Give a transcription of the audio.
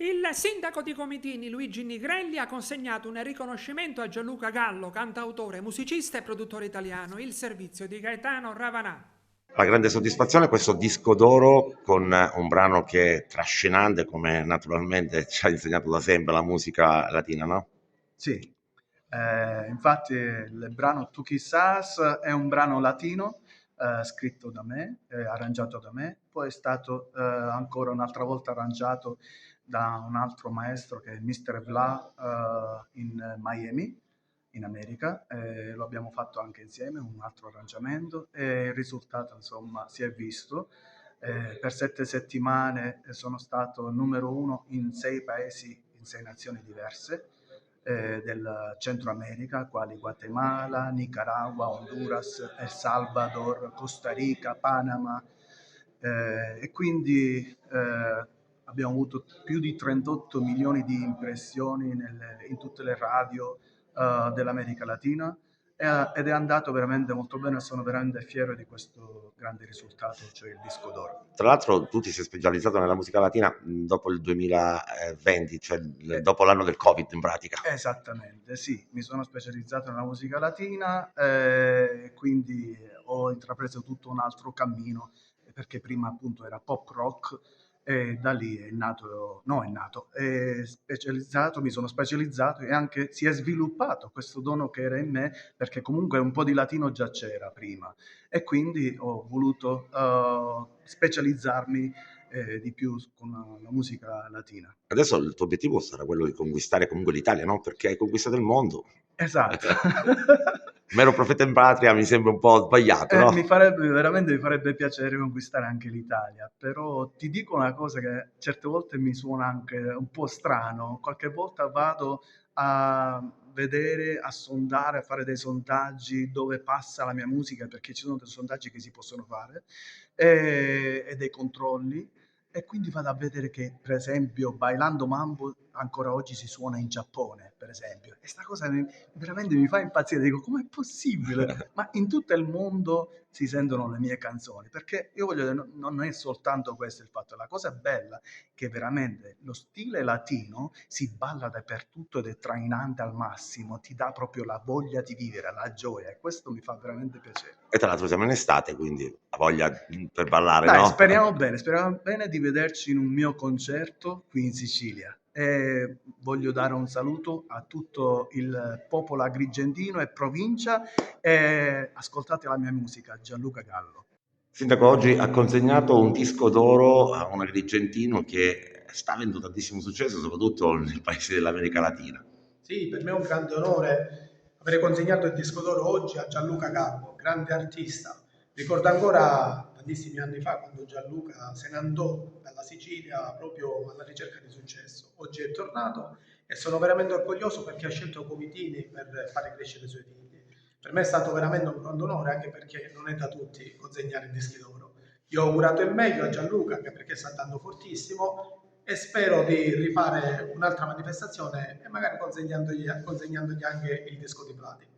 Il sindaco di Comitini, Luigi Nigrelli, ha consegnato un riconoscimento a Gianluca Gallo, cantautore, musicista e produttore italiano, il servizio di Gaetano Ravanà. La grande soddisfazione è questo disco d'oro con un brano che è trascinante, come naturalmente ci ha insegnato da sempre la musica latina, no? Sì, infatti il brano Tu Quizás è un brano latino scritto da me, arrangiato da me, poi è stato ancora un'altra volta arrangiato da un altro maestro che è Mr. Vla in Miami, in America. Lo abbiamo fatto anche insieme, un altro arrangiamento e il risultato insomma si è visto. Per 7 settimane sono stato numero uno in 6 paesi, in 6 nazioni diverse del Centro America, quali Guatemala, Nicaragua, Honduras, El Salvador, Costa Rica, Panama, e quindi abbiamo avuto più di 38 milioni di impressioni in tutte le radio dell'America Latina ed è andato veramente molto bene e sono veramente fiero di questo grande risultato, cioè il disco d'oro. Tra l'altro tu ti sei specializzato nella musica latina dopo il 2020, cioè Eh, dopo l'anno del Covid in pratica. Esattamente, sì, mi sono specializzato nella musica latina, quindi ho intrapreso tutto un altro cammino, perché prima appunto era pop rock e da lì è nato, no è nato, è specializzato, mi sono specializzato e anche si è sviluppato questo dono che era in me, perché comunque un po' di latino già c'era prima e quindi ho voluto specializzarmi di più con la musica latina. Adesso il tuo obiettivo sarà quello di conquistare comunque l'Italia, no? Perché hai conquistato il mondo. Esatto. Mero profeta in patria mi sembra un po' sbagliato, Mi no? farebbe veramente mi farebbe piacere conquistare anche l'Italia, però ti dico una cosa che certe volte mi suona anche un po' strano. Qualche volta vado a vedere, a sondare, a fare dei sondaggi dove passa la mia musica, perché ci sono dei sondaggi che si possono fare, e dei controlli, e quindi vado a vedere che, per esempio, Bailando Mambo ancora oggi si suona in Giappone, per esempio. E sta cosa veramente mi fa impazzire. Dico, com'è possibile? Ma in tutto il mondo si sentono le mie canzoni, perché io voglio dire, non è soltanto questo il fatto, la cosa bella è che veramente lo stile latino si balla dappertutto ed è trainante al massimo, ti dà proprio la voglia di vivere, la gioia, e questo mi fa veramente piacere. E tra l'altro siamo in estate, quindi ha voglia per ballare, Dai, no? speriamo bene di vederci in un mio concerto qui in Sicilia. E voglio dare un saluto a tutto il popolo agrigentino e provincia e ascoltate la mia musica, Gianluca Gallo. Sindaco oggi ha consegnato un disco d'oro a un agrigentino che sta avendo tantissimo successo, soprattutto nei paesi dell'America Latina. Sì, per me è un grande onore avere consegnato il disco d'oro oggi a Gianluca Cappo, grande artista. Ricordo ancora tantissimi anni fa quando Gianluca se ne andò dalla Sicilia proprio alla ricerca di successo. Oggi è tornato e sono veramente orgoglioso perché ha scelto Comitini per fare crescere i suoi figli. Per me è stato veramente un grande onore anche perché non è da tutti consegnare il disco d'oro. Io ho augurato il meglio a Gianluca anche perché sta andando fortissimo e spero di rifare un'altra manifestazione e magari consegnandogli anche il disco di platino.